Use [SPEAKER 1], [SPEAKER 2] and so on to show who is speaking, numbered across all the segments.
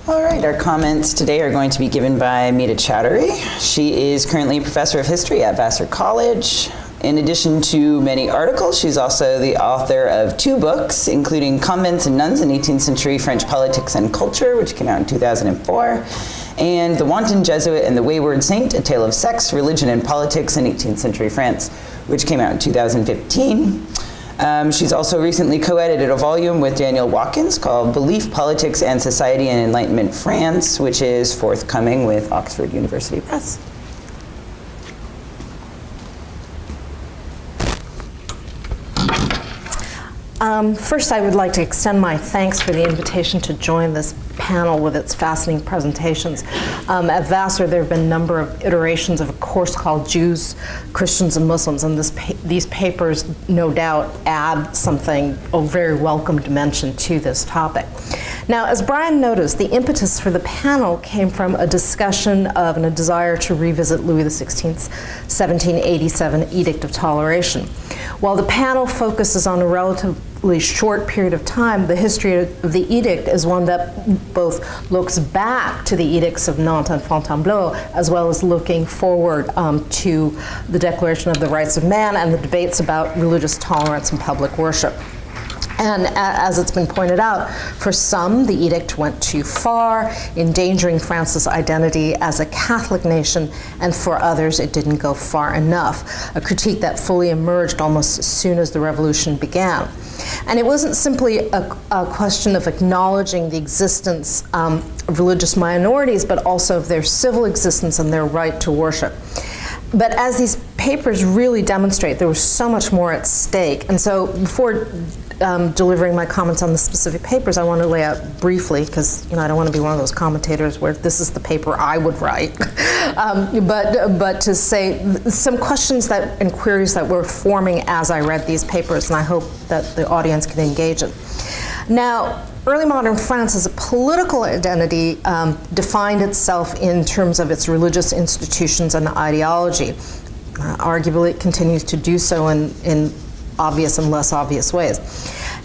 [SPEAKER 1] All right, our comments today are going to be given by Mita Choudhury. She is currently a professor of history at Vassar College. In addition to many articles, she's also the author of 2 books, including Convents and Nuns in 18th Century French Politics and Culture, which came out in 2004, and The Wanton Jesuit and the Wayward Saint, A Tale of Sex, Religion and Politics in 18th Century France, which came out in 2015. She's also recently co-edited a volume with Daniel Watkins called Belief, Politics, and Society in Enlightenment France, which is forthcoming with Oxford University Press.
[SPEAKER 2] First, I would like to extend my thanks for the invitation to join this panel with its fascinating presentations. At Vassar, there have been a number of iterations of a course called Jews, Christians, and Muslims, and these papers, no doubt, add something, a very welcome dimension to this topic. Now, as Brian noticed, the impetus for the panel came from a discussion of and a desire to revisit Louis XVI's 1787 Edict of Toleration. While the panel focuses on a relatively short period of time, the history of the edict is one that both looks back to the edicts of Nantes and Fontainebleau, as well as looking forward to the Declaration of the Rights of Man and the debates about religious tolerance and public worship. And as it's been pointed out, for some, the edict went too far, endangering France's identity as a Catholic nation, and for others, it didn't go far enough, a critique that fully emerged almost as soon as the revolution began. And it wasn't simply a question of acknowledging the existence of religious minorities, but also of their civil existence and their right to worship. But as these papers really demonstrate, there was so much more at stake. And so before delivering my comments on the specific papers, I want to lay out briefly, because I don't want to be one of those commentators where this is the paper I would write, but to say some questions and queries that were forming as I read these papers, and I hope that the audience can engage in. Now, early modern France as a political identity defined itself in terms of its religious institutions and ideology. Arguably, it continues to do so in obvious and less obvious ways.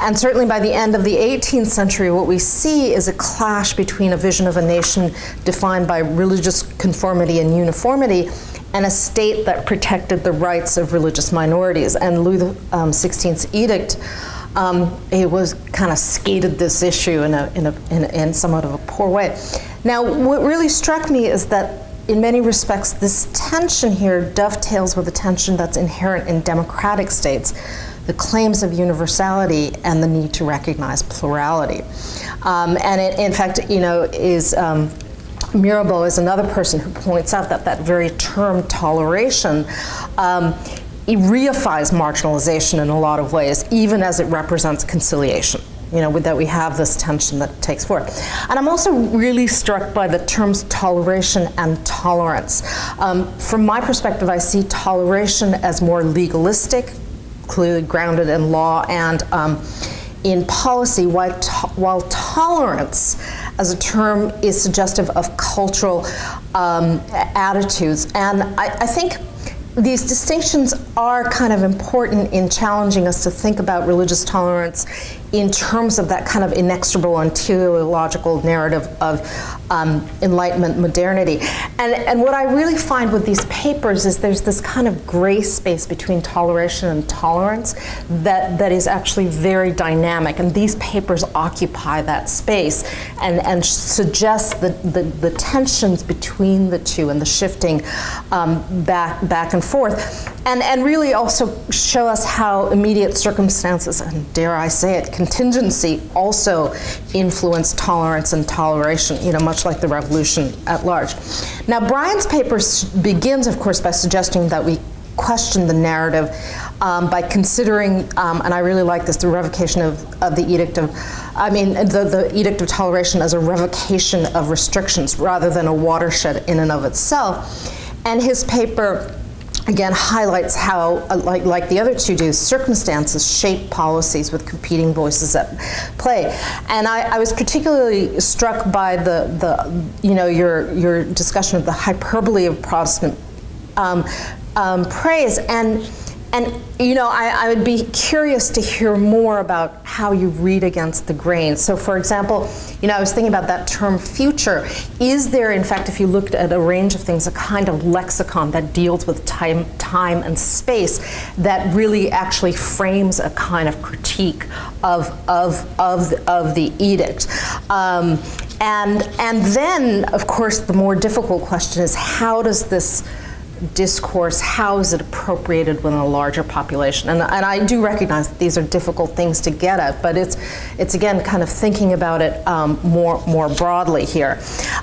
[SPEAKER 2] And certainly by the end of the 18th century, what we see is a clash between a vision of a nation defined by religious conformity and uniformity and a state that protected the rights of religious minorities. And Louis XVI's edict, it was kind of skated this issue in somewhat of a poor way. Now, what really struck me is that in many respects, this tension here dovetails with the tension that's inherent in democratic states, the claims of universality and the need to recognize plurality. And it, in fact, is Mirabeau is another person who points out that that very term toleration it reifies marginalization in a lot of ways, even as it represents conciliation. That we have this tension that takes forth. And I'm also really struck by the terms toleration and tolerance. From my perspective, I see toleration as more legalistic, clearly grounded in law and in policy, while tolerance as a term is suggestive of cultural attitudes. And I think these distinctions are kind of important in challenging us to think about religious tolerance in terms of that kind of inexorable and teleological narrative of Enlightenment modernity. And what I really find with these papers is there's this kind of gray space between toleration and tolerance that is actually very dynamic. And these papers occupy that space and suggest the tensions between the two and the shifting back and forth. And really also show us how immediate circumstances, and dare I say it, contingency also influence tolerance and toleration, much like the revolution at large. Now, Brian's paper begins, of course, by suggesting that we question the narrative by considering, and I really like this, the revocation of the Edict of, the Edict of Toleration as a revocation of restrictions rather than a watershed in and of itself. And his paper again highlights how, like the other two do, circumstances shape policies with competing voices at play. And I was particularly struck by your discussion of the hyperbole of Protestant praise, and And I would be curious to hear more about how you read against the grain. So for example, I was thinking about that term future. Is there, in fact, if you looked at a range of things, a kind of lexicon that deals with time and space that really actually frames a kind of critique of the edict? And then, of course, the more difficult question is, how does this discourse, how is it appropriated within a larger population? And I do recognize that these are difficult things to get at, but it's again kind of thinking about it more broadly here.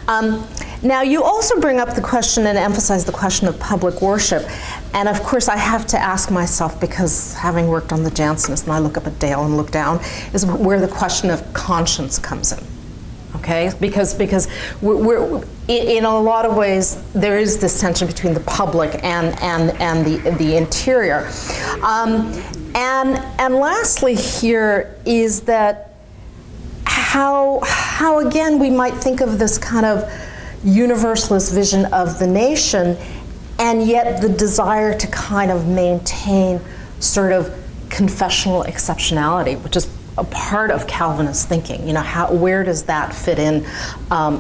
[SPEAKER 2] Now, you also bring up the question and emphasize the question of public worship. And of course, I have to ask myself, because having worked on the Jansenists, and I look up at Dale and look down, is where the question of conscience comes in. Okay, because we're in a lot of ways there is this tension between the public and the interior, and lastly here is that how again we might think of this kind of universalist vision of the nation, and yet the desire to kind of maintain sort of confessional exceptionality, which is a part of Calvinist thinking. Where does that fit in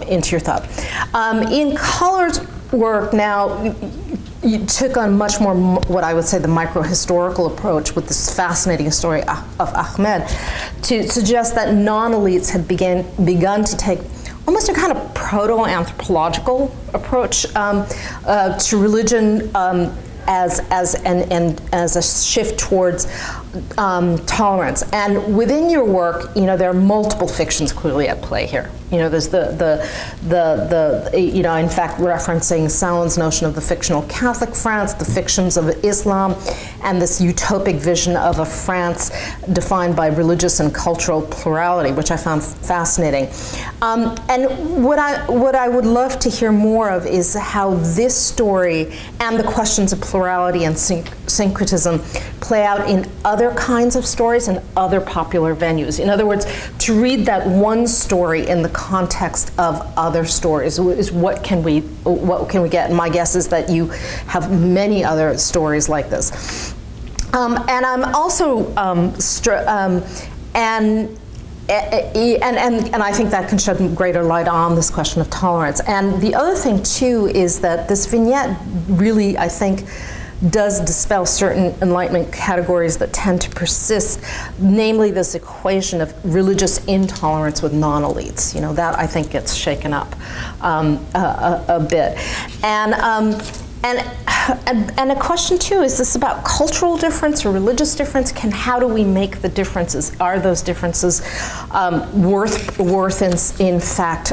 [SPEAKER 2] into your thought? In Collard's work now, you took on much more what I would say the micro-historical approach with this fascinating story of Ahmed to suggest that non-elites had begun to take almost a kind of proto-anthropological approach to religion as a shift towards tolerance. And within your work, there are multiple fictions clearly at play here. There's the in fact referencing Salon's notion of the fictional Catholic France, the fictions of Islam, and this utopic vision of a France defined by religious and cultural plurality, which I found fascinating. And what I would love to hear more of is how this story and the questions of plurality and syncretism play out in other kinds of stories and other popular venues. In other words, to read that one story in the context of other stories is what can we get? And my guess is that you have many other stories like this. And I'm also and I think that can shed greater light on this question of tolerance. And the other thing too is that this vignette really, I think, does dispel certain Enlightenment categories that tend to persist, namely this equation of religious intolerance with non-elites. That I think gets shaken up a bit. And a question too, is this about cultural difference or religious difference? How do we make the differences? Are those differences worth in fact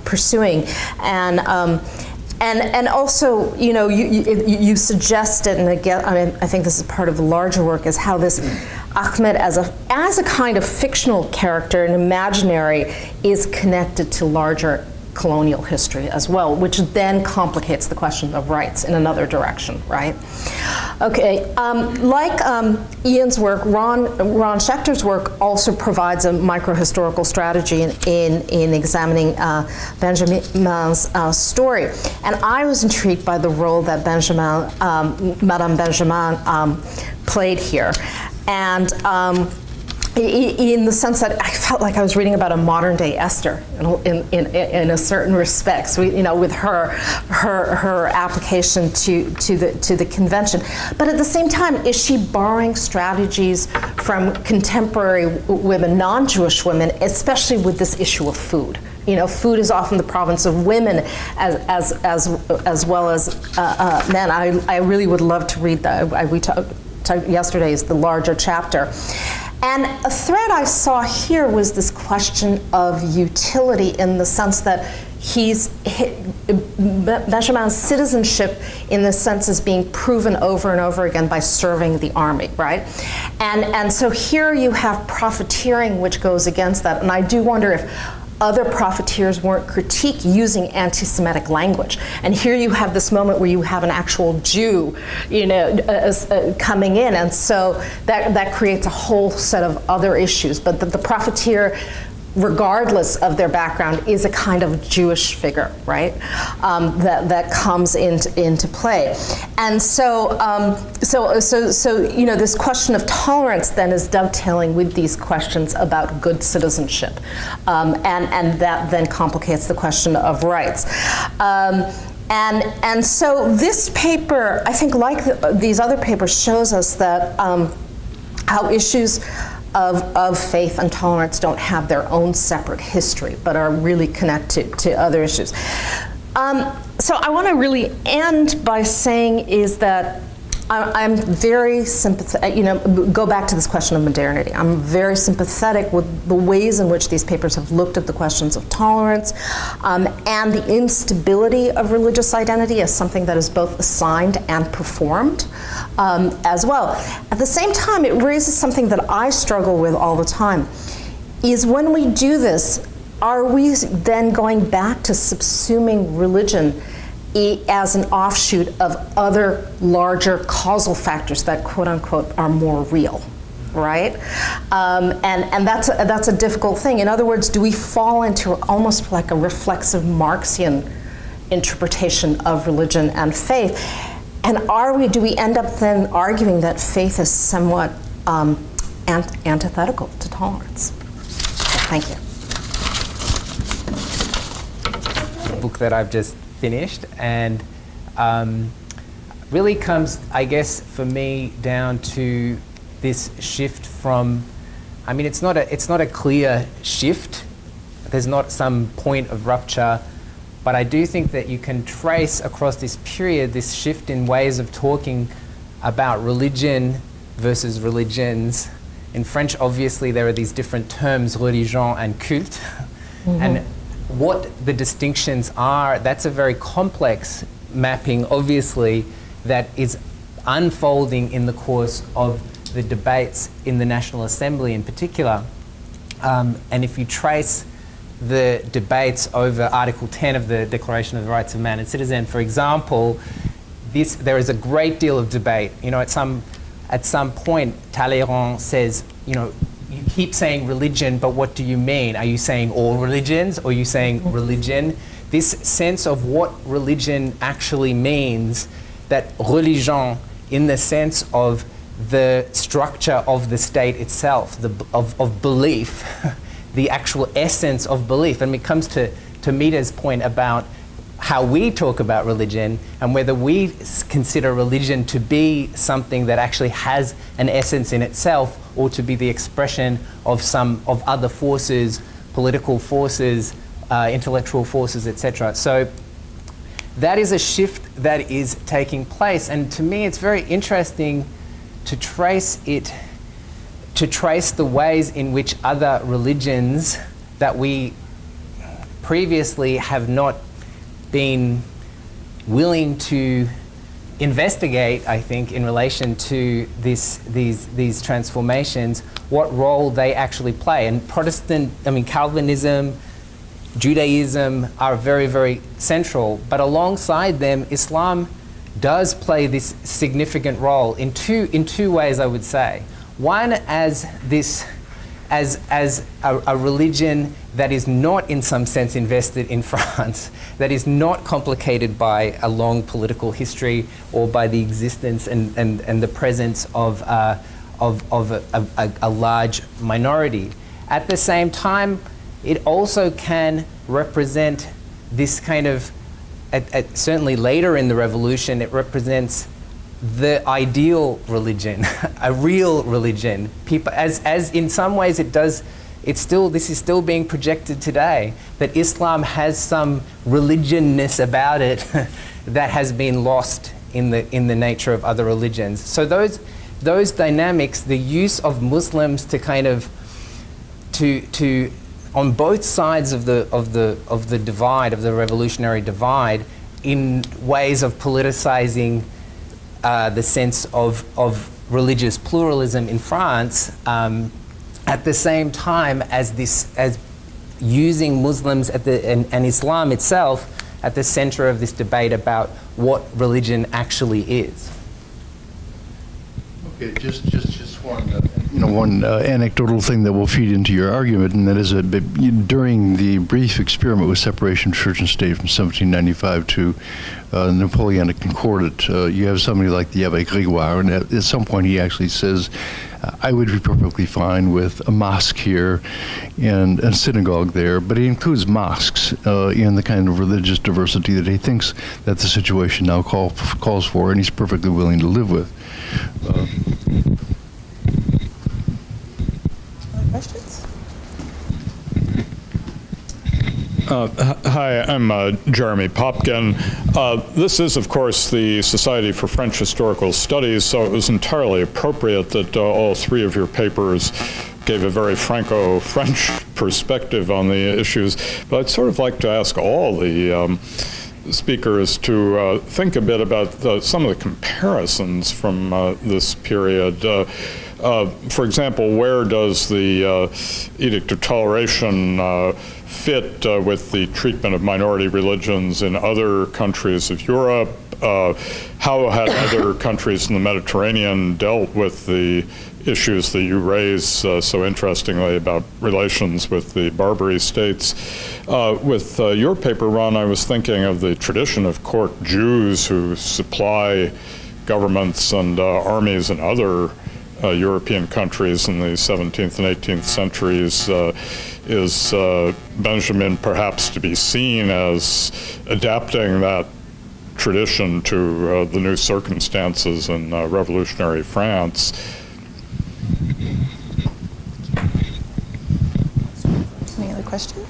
[SPEAKER 2] pursuing? And also, you suggested, and again, I think this is part of the larger work, is how this Ahmed as a kind of fictional character, an imaginary, is connected to larger colonial history as well, which then complicates the question of rights in another direction, right? Okay, like Ian's work, Ron Schechter's work also provides a micro-historical strategy in examining Benjamin's story. And I was intrigued by the role that Madame Benjamin played here. And in the sense that I felt like I was reading about a modern-day Esther in a certain respects, with her application to the convention. But at the same time, is she borrowing strategies from contemporary women, non-Jewish women, especially with this issue of food? Food is often the province of women as well as men. I really would love to read that. We talked yesterday is the larger chapter. And a thread I saw here was this question of utility, in the sense that Benjamin's citizenship in this sense is being proven over and over again by serving the army, right? And so here you have profiteering, which goes against that. And I do wonder if other profiteers weren't critiqued using anti-Semitic language. And here you have this moment where you have an actual Jew, coming in, and so that creates a whole set of other issues. But the profiteer regardless of their background, is a kind of Jewish figure, right? That comes into play, and so you know, this question of tolerance then is dovetailing with these questions about good citizenship, and that then complicates the question of rights. And so this paper, I think, like these other papers, shows us that how issues of faith and tolerance don't have their own separate history, but are really connected to other issues. So I want to really end by saying is that I'm very sympathetic, you know, go back to this question of modernity. I'm very sympathetic with the ways in which these papers have looked at the questions of tolerance and the instability of religious identity as something that is both assigned and performed as well. At the same time, it raises something that I struggle with all the time, is when we do this, are we then going back to subsuming religion as an offshoot of other larger causal factors that, quote unquote, are more real, right? And that's a difficult thing. In other words, do we fall into almost like a reflexive Marxian interpretation of religion and faith? And do we end up then arguing that faith is somewhat antithetical to tolerance? So, thank you.
[SPEAKER 3] The book that I've just finished, and really comes, I guess, for me down to this shift from, I mean, it's not a clear shift. There's not some point of rupture, but I do think that you can trace across this period this shift in ways of talking about religion versus religions. In French, obviously, there are these different terms, religion and culte, and what the distinctions are, that's a very complex mapping, obviously, that is unfolding in the course of the debates in the National Assembly in particular. And if you trace the debates over Article 10 of the Declaration of the Rights of Man and Citizen, for example, there is a great deal of debate. You know, at some point, Talleyrand says, you know, you keep saying religion, but what do you mean? Are you saying all religions, or are you saying religion? This sense of what religion actually means, that religion in the sense of the structure of the state itself, of belief, the actual essence of belief. And it comes to Mita's point about how we talk about religion and whether we consider religion to be something that actually has an essence in itself, or to be the expression of other forces, political forces, intellectual forces, etc. So that is a shift that is taking place, and to me it's very interesting to trace the ways in which other religions that we previously have not been willing to investigate, I think, in relation to these transformations, what role they actually play. And Calvinism, Judaism are very, very central, but alongside them, Islam does play this significant role in two ways, I would say. One, as a religion that is not in some sense invested in France, that is not complicated by a long political history or by the existence and the presence of a large minority. At the same time, it also can represent this kind of, certainly later in the revolution, it represents the ideal religion, a real religion. People, as in some ways it does, this is still being projected today, that Islam has some religionness about it that has been lost in the nature of other religions. So those dynamics, the use of Muslims to kind of to on both sides of the divide, of the revolutionary divide, in ways of politicizing the sense of religious pluralism in France, at the same time as using Muslims and Islam itself at the center of this debate about what religion actually is.
[SPEAKER 4] Okay, just one. one anecdotal thing that will feed into your argument, and that is that during the brief experiment with separation of church and state from 1795 to Napoleonic Concordat, you have somebody like the Abbé Grégoire, and at some point he actually says, I would be perfectly fine with a mosque here and a synagogue there, but he includes mosques in the kind of religious diversity that he thinks that the situation now calls for, and he's perfectly willing to live with.
[SPEAKER 1] Questions?
[SPEAKER 5] Hi, I'm Jeremy Popkin. This is, of course, the Society for French Historical Studies, so it was entirely appropriate that all three of your papers gave a very Franco-French perspective on the issues. But I'd sort of like to ask all the speakers to think a bit about some of the comparisons from this period. For example, where does the Edict of Toleration fit with the treatment of minority religions in other countries of Europe? How had other countries in the Mediterranean dealt with the issues that you raise so interestingly about relations with the Barbary states? With your paper, Ron, I was thinking of the tradition of court Jews who supply governments and armies in other European countries in the 17th and 18th centuries. Is Benjamin perhaps to be seen as adapting that tradition to the new circumstances in revolutionary France?
[SPEAKER 1] Any other questions?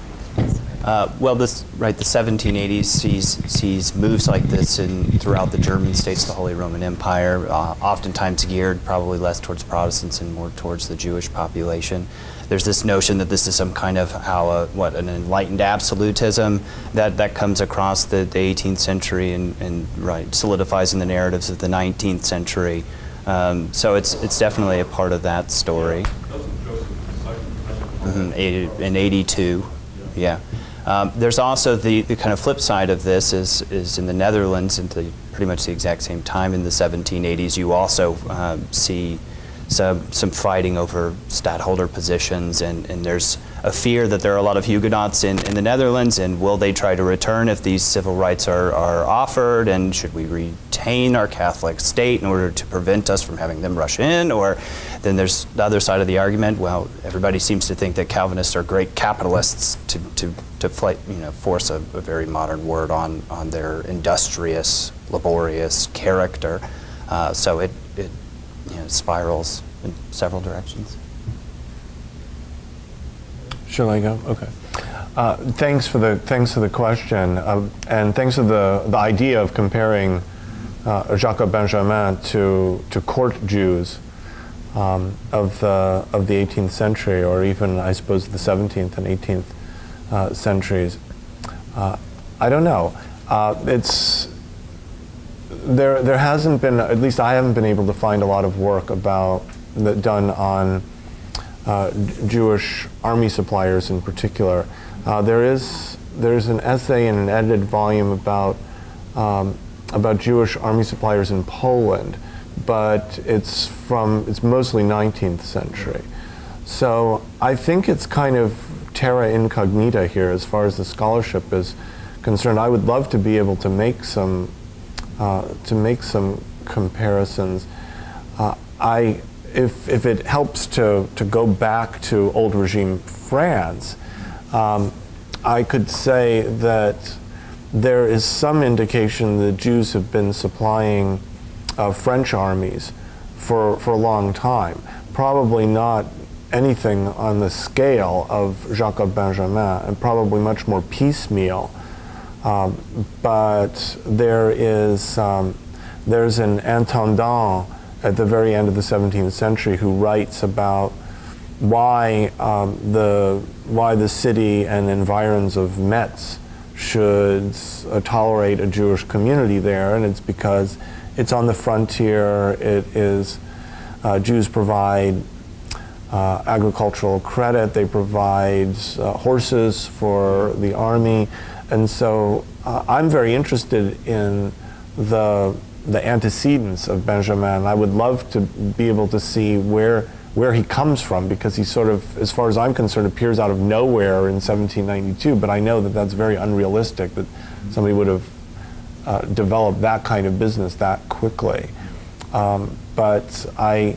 [SPEAKER 6] Well, the 1780s sees moves like this throughout the German states, the Holy Roman Empire, oftentimes geared probably less towards Protestants and more towards the Jewish population. There's this notion that this is some kind of an enlightened absolutism that comes across the 18th century and solidifies in the narratives of the 19th century. So it's definitely a part of that story. In 82, yeah. There's also the kind of flip side of this is in the Netherlands, and pretty much the exact same time in the 1780s, you also see some fighting over stadtholder positions, and there's a fear that there are a lot of Huguenots in the Netherlands, and will they try to return if these civil rights are offered, and should we retain our Catholic state in order to prevent us from having them rush in? Or then there's the other side of the argument, well, everybody seems to think that Calvinists are great capitalists to force a very modern word on their industrious, laborious character. So it spirals in several directions.
[SPEAKER 7] Shall I go? Okay. Thanks for the question, and thanks for the idea of comparing Jacques Benjamin to court Jews of the 18th century, or even I suppose the 17th and 18th centuries. I don't know. There hasn't been, at least I haven't been able to find a lot of work done on Jewish army suppliers in particular. There's an essay in an edited volume about Jewish army suppliers in Poland, but it's mostly 19th century. So I think it's kind of terra incognita here as far as the scholarship is concerned. I would love to be able to make some comparisons. If it helps to go back to old regime France, I could say that there is some indication that Jews have been supplying French armies for a long time. Probably not anything on the scale of Jacques Benjamin, and probably much more piecemeal. But there's an intendant at the very end of the 17th century who writes about why the city and environs of Metz should tolerate a Jewish community there, and it's because it's on the frontier. Jews provide agricultural credit, they provide horses for the army, and so I'm very interested in the antecedents of Benjamin. I would love to be able to see where where he comes from, because he sort of, as far as I'm concerned, appears out of nowhere in 1792, but I know that that's very unrealistic, that somebody would have developed that kind of business that quickly. But I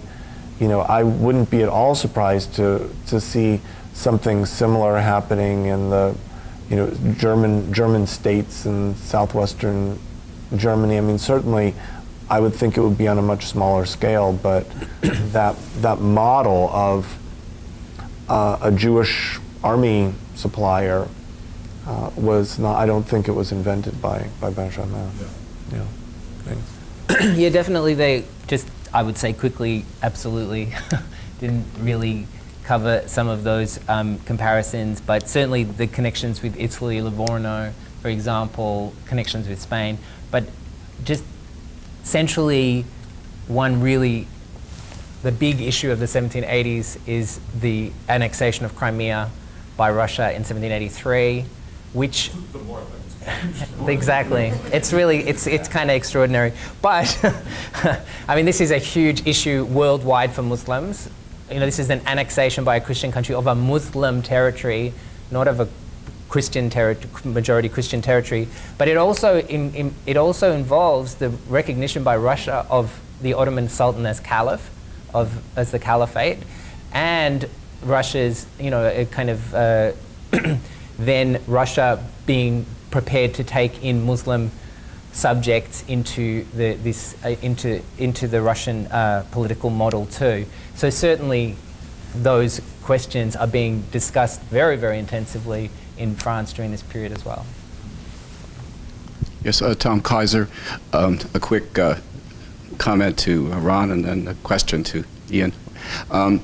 [SPEAKER 7] wouldn't be at all surprised to see something similar happening in the, German states and southwestern Germany. I mean, certainly, I would think it would be on a much smaller scale, but that model of a Jewish army supplier was not. I don't think it was invented by Benjamin. Yeah.
[SPEAKER 3] Yeah, definitely. They just, I would say quickly, absolutely, didn't really cover some of those comparisons, but certainly the connections with Italy, Livorno, for example, connections with Spain, but just centrally, the big issue of the 1780s is the annexation of Crimea by Russia in 1783, which exactly. It's really, it's kind of extraordinary. But, I mean, this is a huge issue worldwide for Muslims. This is an annexation by a Christian country of a Muslim territory, not of a Christian majority Christian territory. But it also involves the recognition by Russia of the Ottoman Sultan as Caliph, as the Caliphate, and Russia's, then Russia being prepared to take in Muslim subjects into the Russian political model too. So certainly those questions are being discussed very, very intensively in France during this period as well.
[SPEAKER 8] Yes, Tom Kaiser, a quick comment to Ron and then a question to Ian. One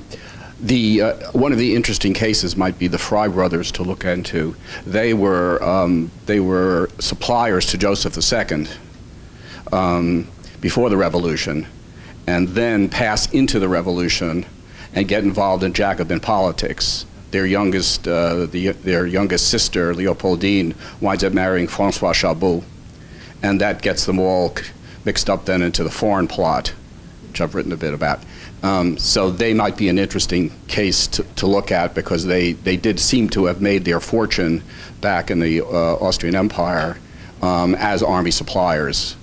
[SPEAKER 8] of the interesting cases might be the Fry brothers to look into. They were suppliers to Joseph II before the Revolution, and then pass into the Revolution and get involved in Jacobin politics. Their youngest sister, Leopoldine, winds up marrying Francois Chabot, and that gets them all mixed up then into the foreign plot, which I've written a bit about. So they might be an interesting case to look at, because they did seem to have made their fortune back in the Austrian Empire as army suppliers.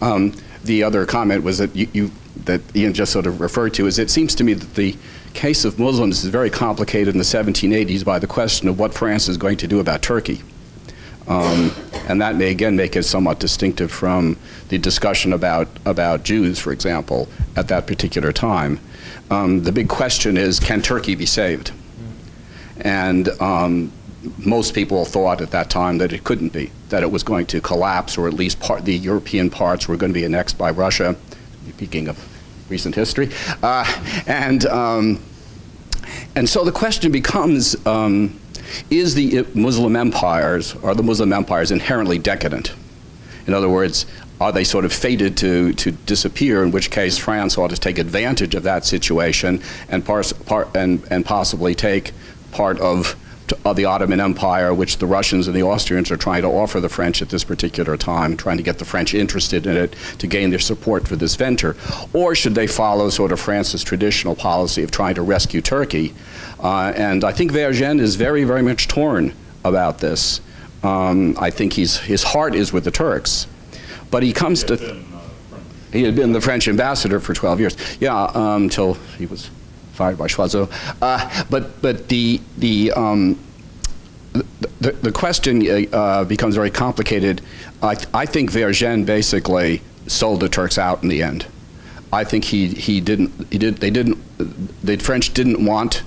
[SPEAKER 8] The other comment was that that Ian just sort of referred to is, it seems to me that the case of Muslims is very complicated in the 1780s by the question of what France is going to do about Turkey. And that may again make it somewhat distinctive from the discussion about Jews, for example, at that particular time. The big question is, can Turkey be saved? And most people thought at that time that it couldn't be, that it was going to collapse, or at least the European parts were going to be annexed by Russia, speaking of recent history. And so the question becomes, are the Muslim empires inherently decadent? In other words, are they sort of fated to disappear, in which case France ought to take advantage of that situation and possibly take part of the Ottoman Empire, which the Russians and the Austrians are trying to offer the French at this particular time, trying to get the French interested in it to gain their support for this venture? Or should they follow sort of France's traditional policy of trying to rescue Turkey? And I think Vergennes is very, very much torn about this. I think his heart is with the Turks, but he comes to... He had been the French ambassador for 12 years. Yeah, until he was fired by Choiseul. But the question becomes very complicated. I think Vergennes basically sold the Turks out in the end. I think the French didn't want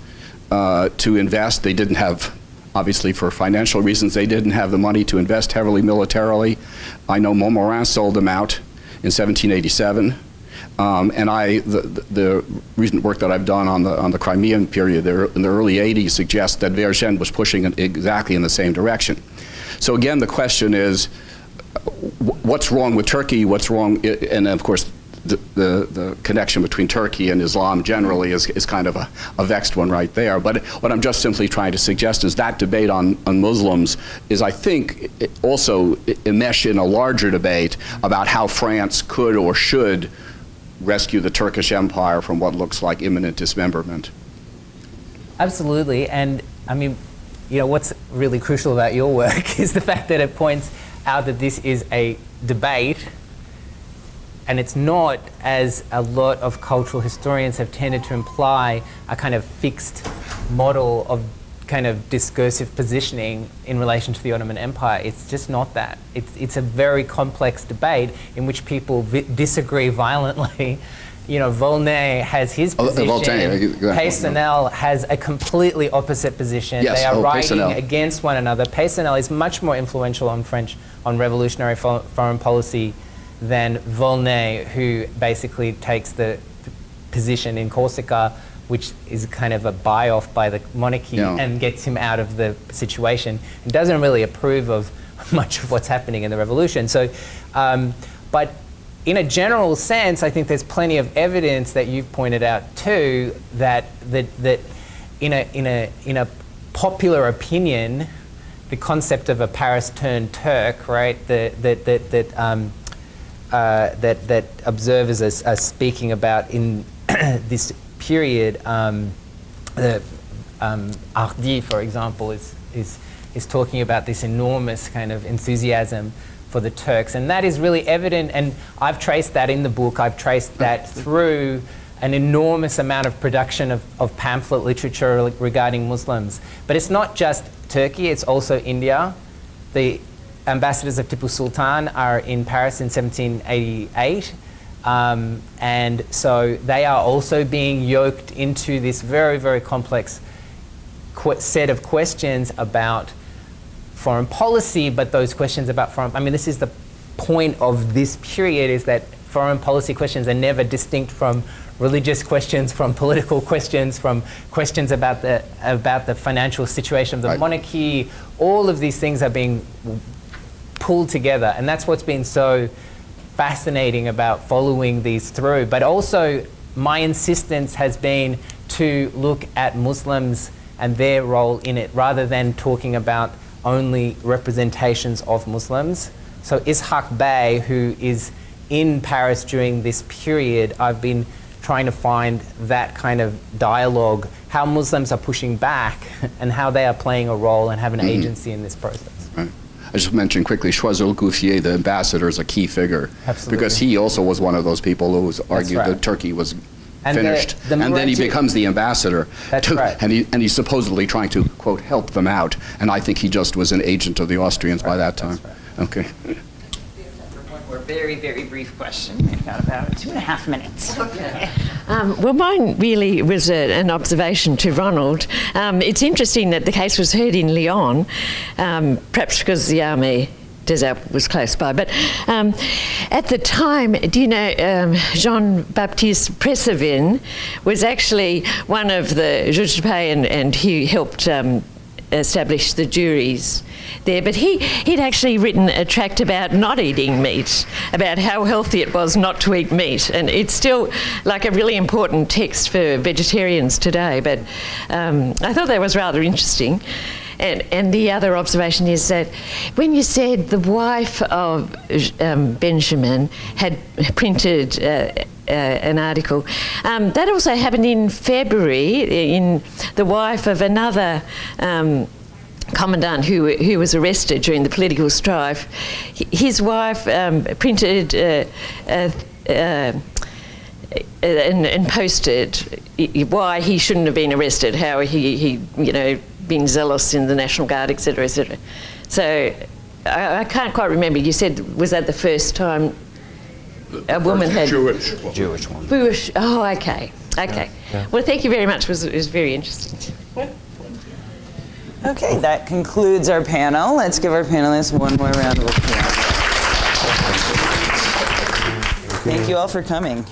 [SPEAKER 8] to invest. They didn't have, obviously for financial reasons, they didn't have the money to invest heavily militarily. I know Montmorin sold them out in 1787. And the recent work that I've done on the Crimean period in the early 80s suggests that Vergennes was pushing exactly in the same direction. So again, the question is, what's wrong with Turkey? What's wrong? And of course, the connection between Turkey and Islam generally is kind of a vexed one right there. But what I'm just simply trying to suggest is that debate on Muslims is, I think, also enmeshed in a larger debate about how France could or should rescue the Turkish Empire from what looks like imminent dismemberment.
[SPEAKER 3] Absolutely, and I mean, what's really crucial about your work is the fact that it points out that this is a debate, and it's not, as a lot of cultural historians have tended to imply, a kind of fixed model of kind of discursive positioning in relation to the Ottoman Empire. It's just not that. It's a very complex debate in which people disagree violently. Volney has his position. Peysonnel has a completely opposite position.
[SPEAKER 8] Yes.
[SPEAKER 3] They are writing
[SPEAKER 8] Peysonnel
[SPEAKER 3] against one another. Peysonnel is much more influential on revolutionary foreign policy than Volney, who basically takes the position in Corsica, which is kind of a buy-off by the monarchy and gets him out of the situation, and doesn't really approve of much of what's happening in the revolution. So, but in a general sense, I think there's plenty of evidence that you've pointed out too that in a popular opinion, the concept of a Paris turned Turk, right? That observers are speaking about in this period. Hardy, for example, is talking about this enormous kind of enthusiasm for the Turks, and that is really evident, and I've traced that in the book. I've traced that through an enormous amount of production of pamphlet literature regarding Muslims. But it's not just Turkey, it's also India. The ambassadors of Tipu Sultan are in Paris in 1788, and so they are also being yoked into this very, very complex set of questions about foreign policy, but those questions about this is the point of this period, is that foreign policy questions are never distinct from religious questions, from political questions, from questions about the financial situation of the monarchy. All of these things are being pulled together, and that's what's been so fascinating about following these through. But also, my insistence has been to look at Muslims and their role in it, rather than talking about only representations of Muslims. So Ishaq Bey, who is in Paris during this period, I've been trying to find that kind of dialogue, how Muslims are pushing back and how they are playing a role and have an agency in this process.
[SPEAKER 8] Right. I just mentioned quickly, Choiseul-Gouffier, the ambassador, is a key figure.
[SPEAKER 3] Absolutely.
[SPEAKER 8] Because he also was one of those people who argued that Turkey was finished. And then he becomes the ambassador.
[SPEAKER 3] That's right.
[SPEAKER 8] And he's supposedly trying to, quote, help them out. And I think he just was an agent of the Austrians by that time.
[SPEAKER 3] Right.
[SPEAKER 8] Okay.
[SPEAKER 1] One more very, very brief question. We've got about 2.5 minutes. Okay.
[SPEAKER 9] Well, mine really was an observation to Ronald. It's interesting that the case was heard in Lyon, perhaps because the army was close by. But at the time, do you know, Jean-Baptiste Pressevin was actually one of the juges de paix, and he helped establish the juries there. But he'd actually written a tract about not eating meat, about how healthy it was not to eat meat. And it's still like a really important text for vegetarians today. But I thought that was rather interesting. And the other observation is that when you said the wife of Benjamin had printed an article, that also happened in February, in the wife of another commandant who was arrested during the political strife. His wife printed and posted why he shouldn't have been arrested, how he been zealous in the National Guard, etc., etc. So I can't quite remember. You said, was that the first time a woman had...
[SPEAKER 8] Jewish woman.
[SPEAKER 9] Jewish. Oh, okay. Okay. Yeah. Well, thank you very much. It was very interesting.
[SPEAKER 1] Okay, that concludes our panel. Let's give our panelists one more round of applause. Thank you all for coming.